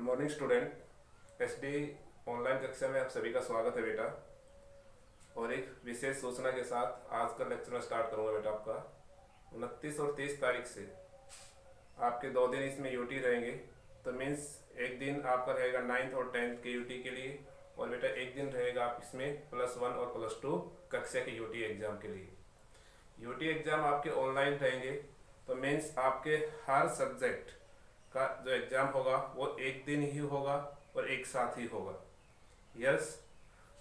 Morning student. SD online कक्षा में आप सभी का स्वागत है बेटा। और एक विशेष सूचना के साथ आज का लेक्चर में स्टार्ट करूंगा बेटा। आपका 29 और 30 तारीख से आपके 2 दिन इसमें यूटी रहेंगे। तो मीन्स एक दिन आपका रहेगा 9th और 10th के यूटी के लिए, और बेटा एक दिन रहेगा आप इसमें +1 और +2 कक्षा के यूटी एग्जाम के लिए। यूटी एग्जाम आपके ऑनलाइन रहेंगे, तो मीन्स आपके हर सब्जेक्ट का जो एग्ज़ाम होगा वो एक दिन ही होगा और एक साथ ही होगा। यस,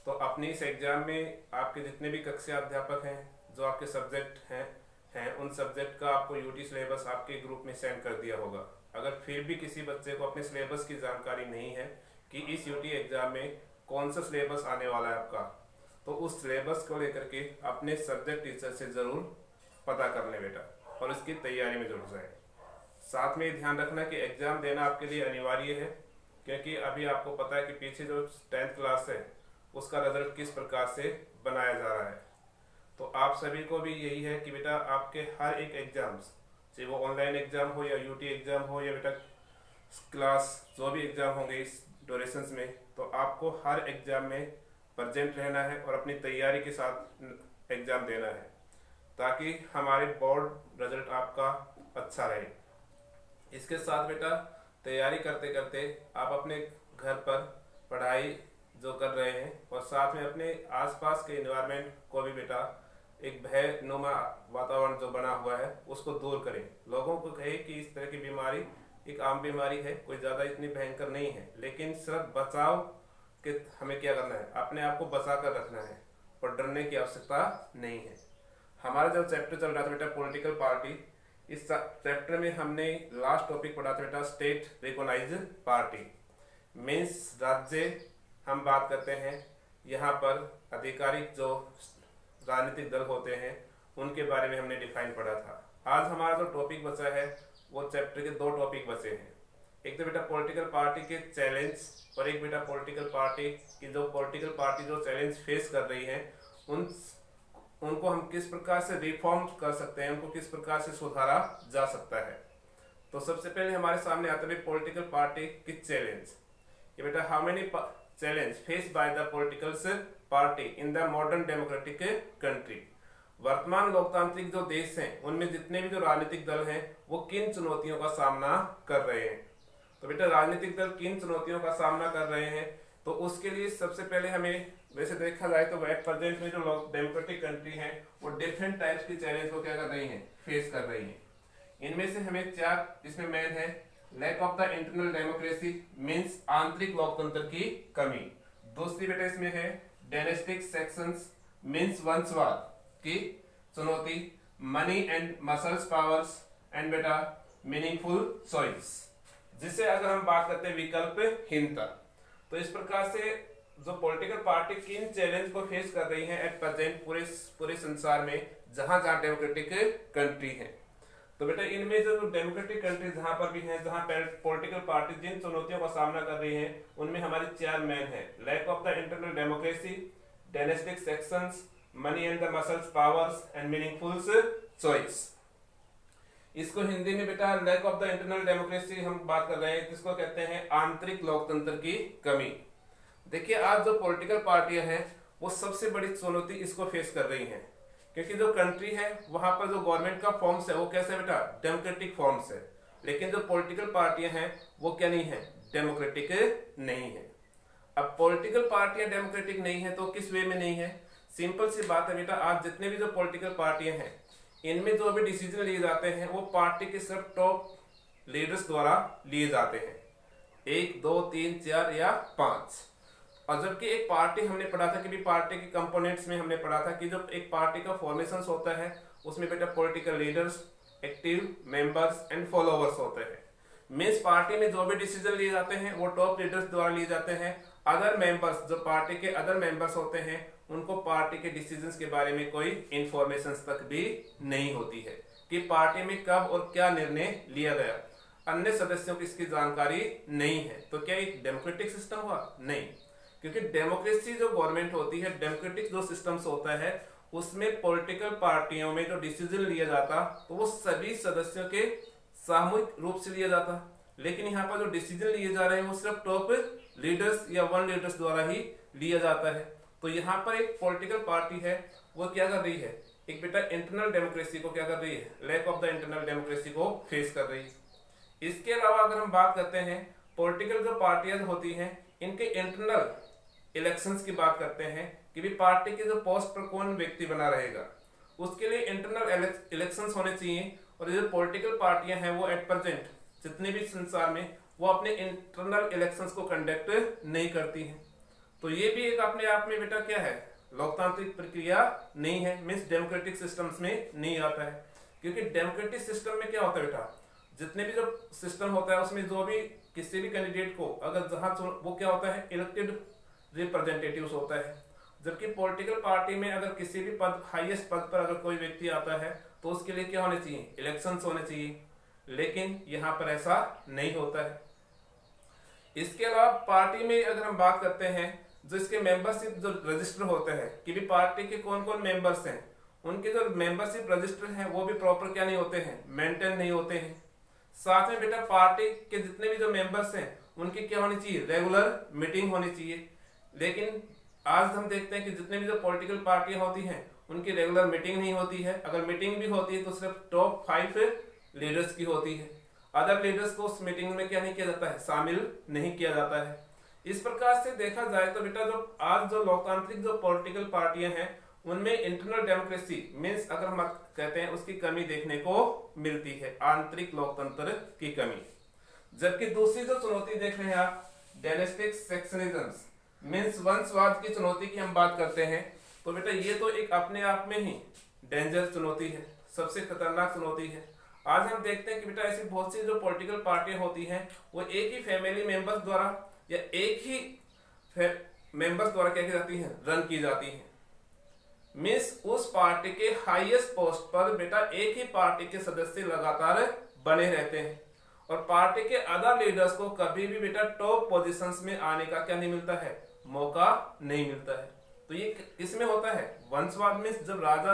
तो अपनी इस एग्ज़ाम में आपके जितने भी कक्षा अध्यापक हैं जो आपके सब्जेक्ट हैं उन सब्जेक्ट का आपको यूटी सिलेबस आपके ग्रुप में सेंड कर दिया होगा। अगर फिर भी किसी बच्चे को अपने सिलेबस की जानकारी नहीं है कि इस यूटी एग्ज़ाम में कौन सा सिलेबस आने वाला है आपका, तो उस सिलेबस को लेकर के अपने सब्जेक्ट टीचर से ज़रूर पता कर लें बेटा, और इसकी तैयारी में जुट जाए। साथ में ध्यान रखना कि एग्ज़ाम देना आपके लिए अनिवार्य है, क्योंकि अभी आपको पता है कि पीछे जो 10th क्लास है उसका रिजल्ट किस प्रकार से बनाया जा रहा है। तो आप सभी को भी यही है कि बेटा आपके हर एक एग्ज़ाम्स, चाहे वो ऑनलाइन एग्ज़ाम हो या यूटी एग्ज़ाम हो या बेटा क्लास जो भी एग्ज़ाम होंगे इस ड्यूरेशंस में, तो आपको हर एग्ज़ाम में प्रेजेंट रहना है और अपनी तैयारी के साथ एग्ज़ाम देना है, ताकि हमारे बोर्ड रिजल्ट आपका अच्छा रहे। इसके साथ बेटा तैयारी करते करते आप अपने घर पर पढ़ाई जो कर रहे हैं और साथ में अपने आसपास के एनवायरनमेंट को भी बेटा एक भयनुमा वातावरण जो बना हुआ है उसको दूर करें। लोगों को कहे कि इस तरह की बीमारी एक आम बीमारी है, कोई ज़्यादा इतनी भयंकर नहीं है, लेकिन सिर्फ बचाव के हमें क्या करना है, अपने आप को बचा कर रखना है और डरने की आवश्यकता नहीं है। हमारा जो चैप्टर चल रहा था बेटा पॉलिटिकल पार्टी, इस चैप्टर में हमने लास्ट टॉपिक पढ़ा था बेटा स्टेट रिकॉग्नाइज्ड पार्टी, मीन्स राज्य हम बात करते हैं। यहाँ पर आधिकारिक जो राजनीतिक दल होते हैं उनके बारे में हमने डिफाइन पढ़ा था। आज हमारा जो टॉपिक बचा है वो चैप्टर के 2 टॉपिक बचे हैं। एक तो बेटा पॉलिटिकल पार्टी के चैलेंज, और एक बेटा पॉलिटिकल पार्टी की जो पॉलिटिकल पार्टी जो चैलेंज फेस कर रही है उनको हम किस प्रकार से रिफॉर्म कर सकते हैं, उनको किस प्रकार से सुधारा जा सकता है। तो सबसे पहले हमारे सामने आता है पॉलिटिकल पार्टी की चैलेंज। ये बेटा how many challenge face by the political party in the modern democratic country. वर्तमान लोकतांत्रिक जो देश हैं उनमें जितने भी जो राजनीतिक दल हैं वो किन चुनौतियों का सामना कर रहे हैं। तो बेटा राजनीतिक दल किन चुनौतियों का सामना कर रहे हैं, तो उसके लिए सबसे पहले हमें वैसे देखा जाए तो एट प्रेजेंट में जो डेमोक्रेटिक कंट्री हैं वो डिफरेंट टाइप्स की चैलेंज को क्या कर रही हैं, फेस कर रही हैं। इनमें से हमें 4 इसमें मेन है। Lack of the internal democracy means आंतरिक लोकतंत्र की कमी। दूसरी बेटा इसमें है डायनेस्टिक सेक्शंस मींस वंशवाद की चुनौती। Money and muscles powers and बेटा मीनिंगफुल चॉइस, जिससे अगर हम बात करते हैं विकल्पहीनता। तो इस प्रकार से जो पॉलिटिकल पार्टी किन चैलेंज को फेस कर रही है एट प्रेजेंट पूरे संसार में जहां जहां डेमोक्रेटिक कंट्री है। तो बेटा इनमें जो डेमोक्रेटिक कंट्री जहां पर भी हैं, जहां पॉलिटिकल पार्टी जिन चुनौतियों का सामना कर रही है उनमें हमारी 4 मेन है। Lack of the internal democracy, dynastic sections, money and the muscles powers and meaningful choice. इसको हिंदी में बेटा lack of the internal democracy हम बात कर रहे हैं, जिसको कहते हैं आंतरिक लोकतंत्र की कमी। देखिए आज जो पॉलिटिकल पार्टियां हैं वो सबसे बड़ी चुनौती इसको फेस कर रही हैं, क्योंकि जो कंट्री है वहां पर जो गवर्नमेंट का फॉर्म्स है वो कैसे बेटा डेमोक्रेटिक फॉर्म्स है, लेकिन जो पॉलिटिकल पार्टियां हैं वो क्या नहीं है, डेमोक्रेटिक नहीं है। अब पॉलिटिकल पार्टियां डेमोक्रेटिक नहीं है तो किस वे में नहीं है, सिंपल सी बात है बेटा। आज जितने भी जो पॉलिटिकल पार्टियां हैं इनमें जो भी डिसीजन लिए जाते हैं वो पार्टी के सिर्फ टॉप लीडर्स द्वारा लिए जाते हैं, 1 2 3 4 या 5। और जबकि एक पार्टी हमने पढ़ा था कि भी पार्टी के कंपोनेंट्स में हमने पढ़ा था कि जब एक पार्टी का फॉर्मेशन होता है उसमें बेटा political leaders, active members and followers होते हैं। मींस पार्टी में जो भी डिसीजन लिए जाते हैं वो टॉप लीडर्स द्वारा लिए जाते हैं। अदर मेंबर्स जो पार्टी के अदर मेंबर्स होते हैं उनको पार्टी के डिसीजंस के बारे में कोई इंफॉर्मेशन तक भी नहीं होती है कि पार्टी में कब और क्या निर्णय लिया गया। अन्य सदस्यों की इसकी जानकारी नहीं है। तो क्या एक डेमोक्रेटिक सिस्टम हुआ? नहीं, क्योंकि डेमोक्रेसी जो गवर्नमेंट होती है, डेमोक्रेटिक जो सिस्टम्स होता है उसमें पॉलिटिकल पार्टियों में जो डिसीजन लिया जाता तो वो सभी सदस्यों के सामूहिक रूप से लिया जाता। लेकिन यहाँ पर जो डिसीजन लिए जा रहे हैं वो सिर्फ टॉप लीडर्स या वन लीडर्स द्वारा ही लिया जाता है। तो यहाँ पर एक पॉलिटिकल पार्टी है वो क्या कर रही है, एक बेटा इंटरनल डेमोक्रेसी को क्या कर रही है, lack of the internal democracy को फेस कर रही है। इसके अलावा अगर हम बात करते हैं पॉलिटिकल जो पार्टियां होती हैं इनके इंटरनल इलेक्शंस की बात करते हैं कि भी पार्टी के जो पोस्ट पर कौन व्यक्ति बना रहेगा, उसके लिए इंटरनल इलेक्शंस होने चाहिए। और ये जो पॉलिटिकल पार्टियां हैं वो एट प्रेजेंट जितने भी संसार में वो अपने इंटरनल इलेक्शंस को कंडक्ट नहीं करती हैं। तो ये भी एक अपने आप में बेटा क्या है, लोकतांत्रिक प्रक्रिया नहीं है, मीन्स डेमोक्रेटिक सिस्टम्स में नहीं आता है। क्योंकि डेमोक्रेटिक सिस्टम में क्या होता है बेटा, जितने भी जो सिस्टम होता है उसमें जो भी किसी भी कैंडिडेट को अगर जहां वो क्या होता है इलेक्टेड रिप्रेजेंटेटिव्स होता है। जबकि पॉलिटिकल पार्टी में अगर किसी भी पद हाईएस्ट पद पर अगर कोई व्यक्ति आता है तो उसके लिए क्या होने चाहिए, इलेक्शंस होने चाहिए, लेकिन यहाँ पर ऐसा नहीं होता है। इसके अलावा पार्टी में अगर हम बात करते हैं जो इसके मेंबरशिप जो रजिस्टर होते हैं कि भी पार्टी के कौन कौन मेंबर्स हैं, उनके जो मेंबरशिप रजिस्टर हैं वो भी प्रॉपर क्या नहीं होते हैं, मेंटेन नहीं होते हैं। साथ में बेटा पार्टी के जितने भी जो मेंबर्स हैं उनकी क्या होनी चाहिए, रेगुलर मीटिंग होनी चाहिए। लेकिन आज हम देखते हैं कि जितने भी जो पॉलिटिकल पार्टियां होती हैं उनकी रेगुलर मीटिंग नहीं होती है। अगर मीटिंग भी होती है तो सिर्फ टॉप 5 लीडर्स की होती है, अदर लीडर्स को उस मीटिंग में क्या नहीं किया जाता है, शामिल नहीं किया जाता है। इस प्रकार से देखा जाए तो बेटा जो आज जो लोकतांत्रिक जो पॉलिटिकल पार्टियां हैं उनमें इंटरनल डेमोक्रेसी मीन्स अगर हम कहते हैं उसकी कमी देखने को मिलती है, आंतरिक लोकतंत्र की कमी। जबकि दूसरी जो चुनौती देख रहे हैं आप, डायनेस्टिक सेक्शनिज्म मीन्स वंशवाद की चुनौती की हम बात करते हैं तो बेटा ये तो एक अपने आप में ही डेंजर चुनौती है, सबसे खतरनाक चुनौती है। आज हम देखते हैं कि बेटा ऐसी बहुत सी जो पॉलिटिकल पार्टियां होती हैं वो एक ही फैमिली मेंबर्स द्वारा या एक ही मेंबर्स द्वारा क्या की जाती हैं, रन की जाती हैं। मीन्स उस पार्टी के हाईएस्ट पोस्ट पर बेटा एक ही पार्टी के सदस्य लगातार बने रहते हैं और पार्टी के अदर लीडर्स को कभी भी बेटा टॉप पोजीशंस में आने का क्या नहीं मिलता है, मौका नहीं मिलता है। तो ये किसमें होता है, वंशवाद में। जब राजा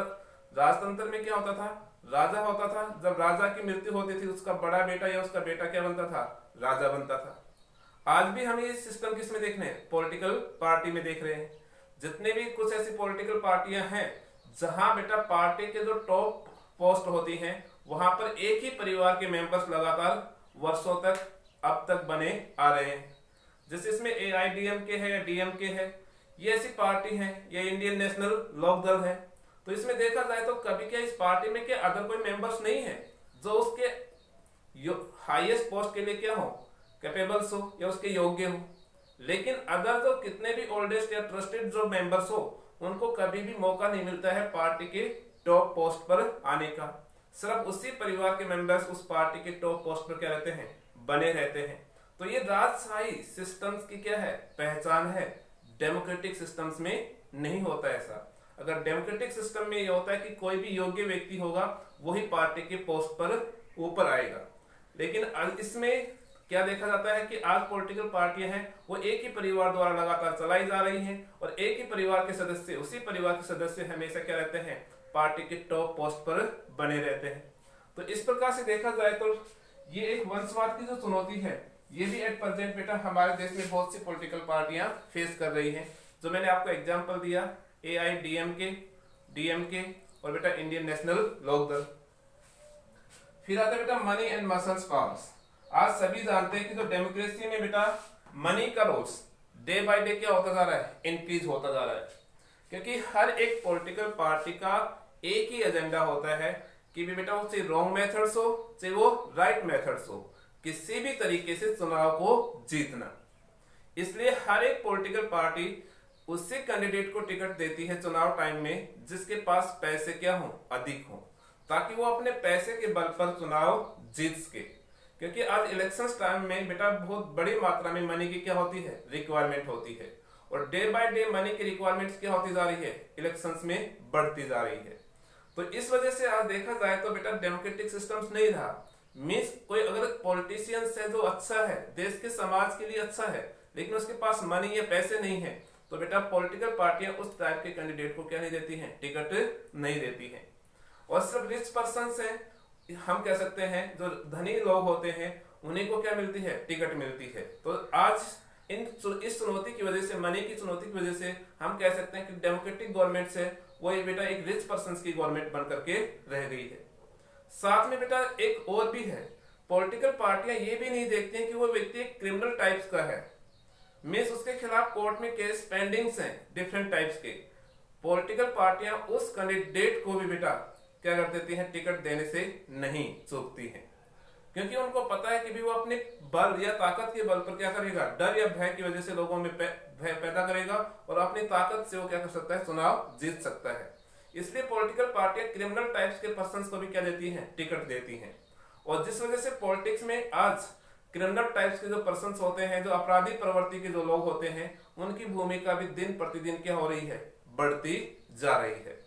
राजतंत्र में क्या होता था, राजा होता था, जब राजा की मृत्यु होती थी उसका बड़ा बेटा या उसका बेटा क्या बनता था, राजा बनता था। आज भी हम ये सिस्टम किस में देख रहे हैं, पॉलिटिकल पार्टी में देख रहे हैं। जितने भी कुछ ऐसी पॉलिटिकल पार्टियां हैं जहां बेटा पार्टी के जो टॉप पोस्ट होती हैं वहां पर एक ही परिवार के मेंबर्स लगातार वर्षों तक अब तक बने आ रहे हैं। जैसे इसमें AIDMK है या DMK है, ये ऐसी पार्टी है, ये इंडियन नेशनल लोक दल है। तो इसमें देखा जाए तो कभी क्या इस पार्टी में क्या अदर कोई मेंबर्स नहीं है जो उसके हाईएस्ट पोस्ट के लिए क्या हो, कैपेबल्स हो या उसके योग्य हो। लेकिन अदर जो कितने भी ओल्डेस्ट या ट्रस्टेड जो मेंबर्स हो उनको कभी भी मौका नहीं मिलता है पार्टी के टॉप पोस्ट पर आने का। सिर्फ उसी परिवार के मेंबर्स उस पार्टी के टॉप पोस्ट पर क्या रहते हैं, बने रहते हैं। तो ये राजशाही सिस्टम्स की क्या है, पहचान है। डेमोक्रेटिक सिस्टम्स में नहीं होता ऐसा। अगर डेमोक्रेटिक सिस्टम में ये होता है कि कोई भी योग्य व्यक्ति होगा वही पार्टी के पोस्ट पर ऊपर आएगा। लेकिन इसमें क्या देखा जाता है कि आज पॉलिटिकल पार्टियां हैं वो एक ही परिवार द्वारा लगातार चलाई जा रही हैं और एक ही परिवार के सदस्य, उसी परिवार के सदस्य हमेशा क्या रहते हैं, पार्टी के टॉप पोस्ट पर बने रहते हैं। तो इस प्रकार से देखा जाए तो ये एक वंशवाद की जो चुनौती है ये भी एट प्रेजेंट बेटा हमारे देश में बहुत सी पॉलिटिकल पार्टियां फेस कर रही हैं। जो मैंने आपको एग्जांपल दिया, AIDMK, DMK और बेटा इंडियन नेशनल लोक दल। फिर आता है बेटा मनी एंड मसल्स पावर्स। आज सभी जानते हैं कि जो डेमोक्रेसी में बेटा मनी का रोल्स डे बाय डे क्या होता जा रहा है, इंक्रीज होता जा रहा है। क्योंकि हर एक पॉलिटिकल पार्टी का एक ही एजेंडा होता है कि भी बेटा वो चाहे रॉन्ग मेथड्स हो चाहे वो राइट मेथड्स हो, किसी भी तरीके से चुनाव को जीतना। इसलिए हर एक पॉलिटिकल पार्टी उसी कैंडिडेट को टिकट देती है चुनाव टाइम में जिसके पास पैसे क्या हो, अधिक हो, ताकि वो अपने पैसे के बल पर चुनाव जीत सके। क्योंकि आज इलेक्शंस टाइम में बेटा बहुत बड़ी मात्रा में मनी की क्या होती है, रिक्वायरमेंट होती है और डे बाय डे मनी की रिक्वायरमेंट्स क्या होती जा रही है, इलेक्शंस में बढ़ती जा रही है। तो इस वजह से आज देखा जाए तो बेटा डेमोक्रेटिक सिस्टम्स नहीं रहा। मीन्स कोई अगर पॉलिटिशियंस है जो अच्छा है, देश के समाज के लिए अच्छा है, लेकिन उसके पास मनी या पैसे नहीं है, तो बेटा पॉलिटिकल पार्टियां उस टाइप के कैंडिडेट को क्या नहीं देती हैं, टिकट नहीं देती हैं। और सिर्फ रिच पर्सन हैं, हम कह सकते हैं जो धनी लोग होते हैं उन्हीं को क्या मिलती है, टिकट मिलती है। तो आज इस चुनौती की वजह से, मनी की चुनौती की वजह से हम कह सकते हैं कि डेमोक्रेटिक गवर्नमेंट है वो ये बेटा एक रिच पर्सन की गवर्नमेंट बन करके रह गई है। साथ में बेटा एक और भी है, पॉलिटिकल पार्टियां ये भी नहीं देखती हैं कि वो व्यक्ति एक क्रिमिनल टाइप्स का है, मीन्स उसके खिलाफ कोर्ट में केस पेंडिंग्स हैं डिफरेंट टाइप्स के। पॉलिटिकल पार्टियां उस कैंडिडेट को भी बेटा क्या कर देती हैं, टिकट देने से नहीं चूकती हैं, क्योंकि उनको पता है कि भी वो अपने बल या ताकत के बल पर क्या करेगा, डर या भय की वजह से लोगों में भय पैदा करेगा और अपनी ताकत से वो क्या कर सकता है, चुनाव जीत सकता है। इसलिए पॉलिटिकल पार्टियां क्रिमिनल टाइप्स के पर्सन को भी क्या देती हैं, टिकट देती हैं। और जिस वजह से पॉलिटिक्स में आज क्रिमिनल टाइप्स के जो पर्सन होते हैं, जो अपराधी प्रवृत्ति के जो लोग होते हैं, उनकी भूमिका भी दिन प्रतिदिन क्या हो रही है, बढ़ती जा रही है।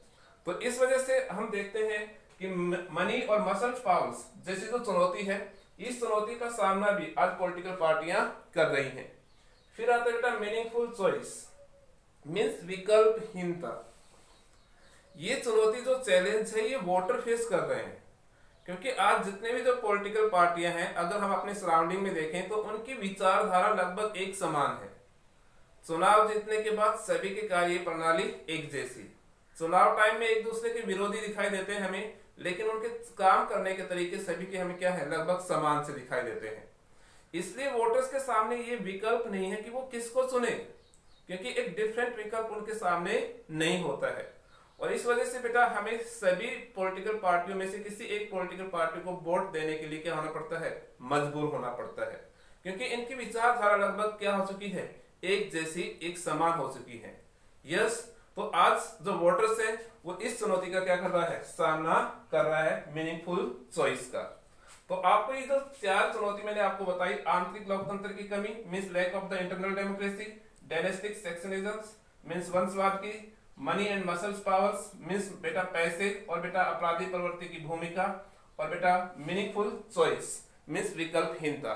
तो इस वजह से हम देखते हैं कि मनी और मसल पावर्स जैसी जो चुनौती है, इस चुनौती का सामना भी आज पॉलिटिकल पार्टियां कर रही हैं। फिर आता है बेटा मीनिंगफुल चॉइस, मीन्स विकल्पहीनता। ये चुनौती जो चैलेंज है ये वोटर फेस कर रहे हैं, क्योंकि आज जितने भी जो पॉलिटिकल पार्टियां हैं, अगर हम अपने सराउंडिंग में देखें तो उनकी विचारधारा लगभग एक समान है। चुनाव जीतने के बाद सभी की कार्य प्रणाली एक जैसी, चुनाव टाइम में एक दूसरे के विरोधी दिखाई देते हैं हमें, लेकिन उनके काम करने के तरीके सभी के हमें क्या है, लगभग समान से दिखाई देते हैं। इसलिए वोटर्स के सामने ये विकल्प नहीं है कि वो किसको चुने, क्योंकि एक डिफरेंट विकल्प उनके सामने नहीं होता है। और इस वजह से बेटा हमें सभी पॉलिटिकल पार्टियों में से किसी एक पॉलिटिकल पार्टी को वोट देने के लिए क्या होना पड़ता है, मजबूर होना पड़ता है, क्योंकि इनकी विचारधारा लगभग क्या हो चुकी है, एक जैसी, एक समान हो चुकी है। यस, तो आज जो वोटर्स है वो इस चुनौती का क्या कर रहा है, सामना कर रहा है, मीनिंगफुल चॉइस का। तो आपको ये जो चार चुनौती मैंने आपको बताई, आंतरिक लोकतंत्र की कमी means lack of the internal democracy, dynastic sectionism means वंशवाद की, money and muscles powers means बेटा पैसे और बेटा अपराधी प्रवृत्ति की भूमिका, और बेटा मीनिंगफुल चॉइस मींस विकल्पहीनता।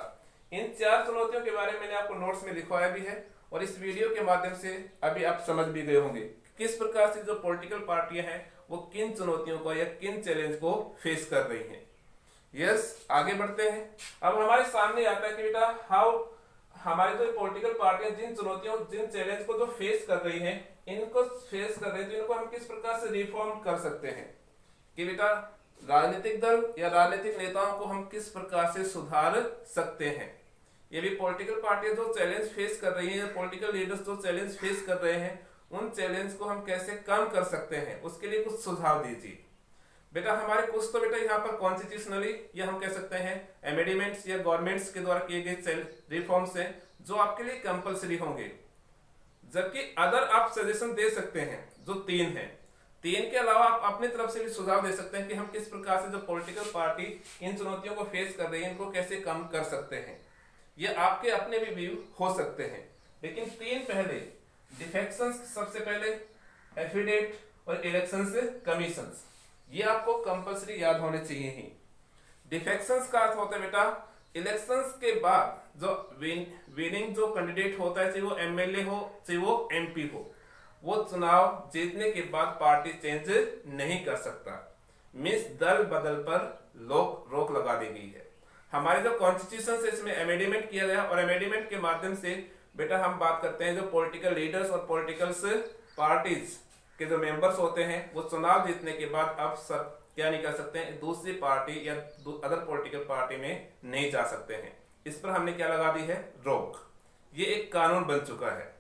इन चार चुनौतियों के बारे में मैंने आपको नोट्स में लिखवाया भी है, और इस वीडियो के माध्यम से अभी आप समझ भी गए होंगे किस प्रकार से जो पॉलिटिकल पार्टियां हैं वो किन चुनौतियों को या किन चैलेंज को फेस कर रही हैं। यस, आगे बढ़ते हैं। अब हमारे सामने आता है कि बेटा हाउ हमारी जो पॉलिटिकल पार्टियां जिन चुनौतियों, जिन चैलेंज को जो फेस कर रही हैं, इनको फेस कर रहे हैं, तो इनको हम किस प्रकार से रिफॉर्म कर सकते हैं, कि बेटा राजनीतिक दल या राजनीतिक नेताओं को हम किस प्रकार से सुधार सकते हैं। ये भी पॉलिटिकल पार्टियां जो चैलेंज फेस कर रही हैं, पॉलिटिकल लीडर्स जो चैलेंज फेस कर रहे हैं, उन चैलेंज को हम कैसे कम कर सकते हैं, उसके लिए कुछ सुझाव दीजिए। बेटा हमारे कुछ तो बेटा यहाँ पर कॉन्स्टिट्यूशनली या हम कह सकते हैं एमेंडमेंट्स या गवर्नमेंट्स के द्वारा किए गए रिफॉर्म्स हैं जो आपके लिए कंपलसरी होंगे, जबकि अदर आप सजेशन दे सकते हैं जो 3 हैं। 3 के अलावा आप अपनी तरफ से भी सुझाव दे सकते हैं कि हम किस प्रकार से जो पॉलिटिकल पार्टी इन चुनौतियों को फेस कर रही है इनको कैसे कम कर सकते हैं। ये आपके अपने भी व्यू हो सकते हैं, लेकिन 3 पहले डिफेक्शंस, सबसे पहले एफिडेट और इलेक्शंस कमीशंस, ये आपको कंपलसरी याद होने चाहिए ही। डिफेक्शंस का अर्थ होता है बेटा इलेक्शंस के बाद जो विनिंग जो कैंडिडेट होता है, चाहे वो एमएलए हो चाहे वो एमपी हो, वो चुनाव जीतने के बाद पार्टी चेंज नहीं कर सकता, मींस दल बदल पर रोक लगा दी गई है। हमारे जो कॉन्स्टिट्यूशन से इसमें अमेंडमेंट किया गया, और अमेंडमेंट के माध्यम से बेटा हम बात करते हैं जो पॉलिटिकल लीडर्स और पॉलिटिकल पार्टीज के जो मेंबर्स होते हैं वो चुनाव जीतने के बाद अब सब क्या नहीं कर सकते हैं, दूसरी पार्टी या अदर पॉलिटिकल पार्टी में नहीं जा सकते हैं। इस पर हमने क्या लगा दी है, रोक। ये एक कानून बन चुका है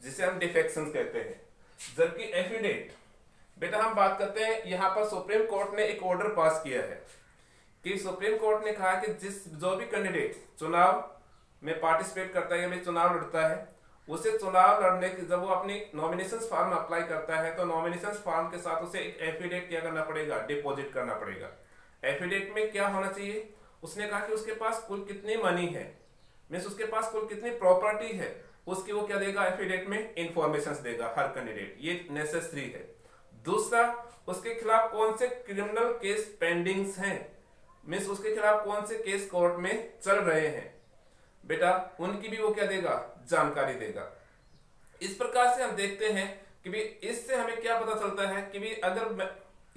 जिसे हम डिफेक्शन कहते हैं। जबकि एफिडेट बेटा हम बात करते हैं, यहाँ पर सुप्रीम कोर्ट ने एक ऑर्डर पास किया है कि सुप्रीम कोर्ट ने कहा कि जो भी कैंडिडेट चुनाव में पार्टिसिपेट करता है या चुनाव लड़ता है, उसे चुनाव लड़ने के जब वो अपनी नॉमिनेशन फॉर्म अप्लाई करता है तो नॉमिनेशन फॉर्म के साथ उसे एक एफिडेट क्या करना पड़ेगा, डिपॉजिट करना पड़ेगा। एफिडेट में क्या होना चाहिए, उसने कहा कि उसके पास कुल कितनी मनी है, मींस उसके पास कुल कितनी प्रॉपर्टी है, उसकी वो क्या देगा, एफिडेट में इंफॉर्मेशन देगा हर कैंडिडेट, ये नेसेसरी है। दूसरा, उसके खिलाफ कौन से क्रिमिनल केस पेंडिंग्स हैं, मींस उसके खिलाफ कौन से केस कोर्ट में चल रहे हैं, बेटा उनकी भी वो क्या देगा, जानकारी देगा। इस प्रकार से हम देखते हैं कि भी इससे हमें क्या पता चलता है कि भी अगर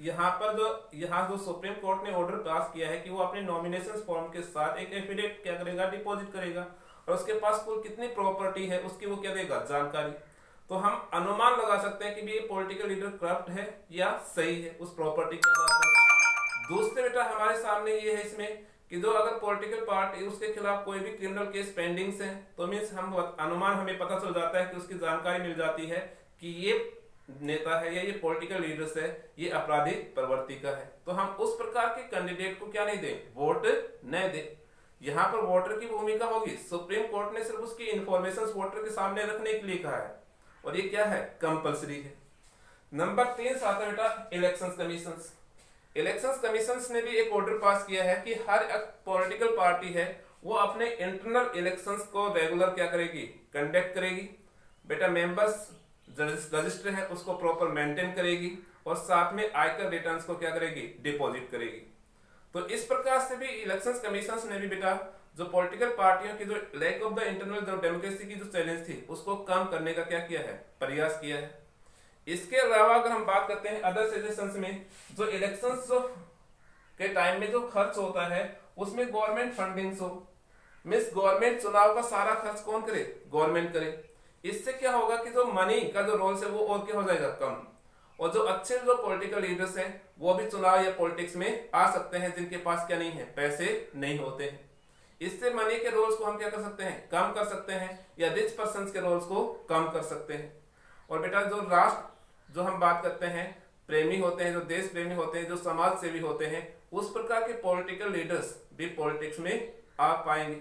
यहाँ जो सुप्रीम कोर्ट ने ऑर्डर पास किया है कि वो अपने नॉमिनेशन फॉर्म के साथ एक एफिडेविट क्या करेगा, डिपॉजिट करेगा, और उसके पास कुल कितनी प्रॉपर्टी है उसकी वो क्या देगा, जानकारी। तो हम अनुमान लगा सकते हैं कि ये पॉलिटिकल लीडर करप्ट है या सही है उस प्रॉपर्टी के आधार पर। दूसरे बेटा हमारे सामने ये है इसमें कि जो अगर पॉलिटिकल पार्टी उसके खिलाफ कोई भी क्रिमिनल केस पेंडिंग्स है तो मीन्स हम अनुमान हमें पता चल जाता है कि उसकी जानकारी मिल जाती है कि ये नेता है या ये पॉलिटिकल लीडर्स है, ये आपराधिक प्रवृत्ति का है, तो हम उस प्रकार के कैंडिडेट को क्या नहीं दें, वोट नहीं दें। यहाँ पर वोटर की भूमिका होगी, सुप्रीम कोर्ट ने सिर्फ उसकी इंफॉर्मेशन वोटर के सामने रखने के लिए कहा है और ये क्या है, कंपलसरी है। नंबर 3 आता है बेटा इलेक्शन कमीशन। इलेक्शन कमीशन ने भी एक ऑर्डर पास किया है कि हर एक पॉलिटिकल पार्टी है वो अपने इंटरनल इलेक्शंस को रेगुलर क्या करेगी, कंडक्ट करेगी। बेटा मेंबर्स रजिस्टर है उसको प्रॉपर मेंटेन करेगी और साथ में आयकर रिटर्न्स को क्या करेगी, डिपॉजिट करेगी। तो इस प्रकार से भी इलेक्शन कमीशन ने भी बेटा जो पॉलिटिकल पार्टियों की जो लैक ऑफ द इंटरनल जो डेमोक्रेसी की जो चैलेंज थी उसको कम करने का क्या किया है, प्रयास किया है। इसके अलावा अगर हम बात करते हैं अदर सजेशंस में, जो इलेक्शंस के टाइम में जो खर्च होता है उसमें गवर्नमेंट फंडिंग्स हो, मींस गवर्नमेंट चुनाव का सारा खर्च कौन करे, गवर्नमेंट करे। इससे क्या होगा कि जो मनी का जो रोल है वो और क्या हो जाएगा, कम, और जो अच्छे जो पॉलिटिकल लीडर्स हैं वो भी चुनाव या पॉलिटिक्स में आ सकते हैं जिनके पास क्या नहीं है, पैसे नहीं होते हैं। इससे मनी के रोल्स को हम क्या कर सकते हैं, कम कर सकते हैं, या रिच पर्सन के रोल्स को कम कर सकते हैं। और बेटा जो राष्ट्र जो हम बात करते हैं प्रेमी होते हैं, जो देश प्रेमी होते हैं, जो समाज सेवी होते हैं, उस प्रकार के पॉलिटिकल लीडर्स भी पॉलिटिक्स में आ पाएंगे।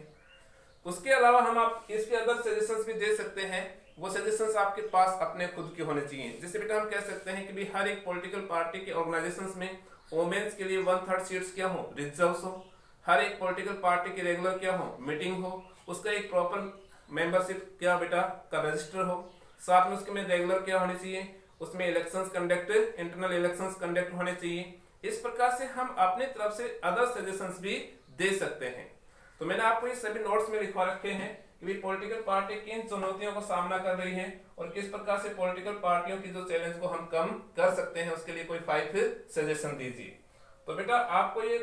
उसके अलावा हम आप इसके अदर सजेशंस भी दे सकते हैं, वो सजेशंस आपके पास अपने खुद के होने चाहिए। जैसे बेटा हम कह सकते हैं कि भी हर एक पॉलिटिकल पार्टी के ऑर्गेनाइजेशंस में वोमेन्स के लिए 1/3 सीट्स क्या हो, रिजर्व्स हो। हर एक पॉलिटिकल पार्टी की रेगुलर क्या हो, मीटिंग हो, उसका एक प्रॉपर मेंबरशिप क्या बेटा का रजिस्टर हो, साथ में उसके में रेगुलर क्या होने चाहिए, उसमें elections conduct, internal elections conduct होने चाहिए। इस प्रकार से हम अपनी तरफ से अदर सजेशंस भी दे सकते हैं। तो मैंने आपको ये सभी नोट्स में लिखवा रखे हैं कि भी पॉलिटिकल पार्टी किन चुनौतियों का सामना कर रही है और किस प्रकार से पॉलिटिकल पार्टियों की जो चैलेंज को हम कम कर सकते हैं, उसके लिए कोई 5 सजेशन दीजिए। तो बेटा आपको ये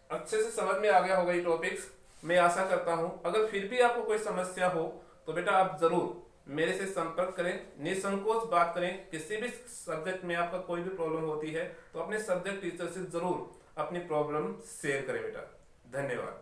अच्छे से समझ में आ गया होगा ये टॉपिक्स, मैं आशा करता हूं। अगर फिर भी आपको कोई समस्या हो तो बेटा आप जरूर मेरे से संपर्क करें, निसंकोच बात करें। किसी भी सब्जेक्ट में आपका कोई भी प्रॉब्लम होती है तो अपने सब्जेक्ट टीचर से जरूर अपनी प्रॉब्लम शेयर करें बेटा। धन्यवाद।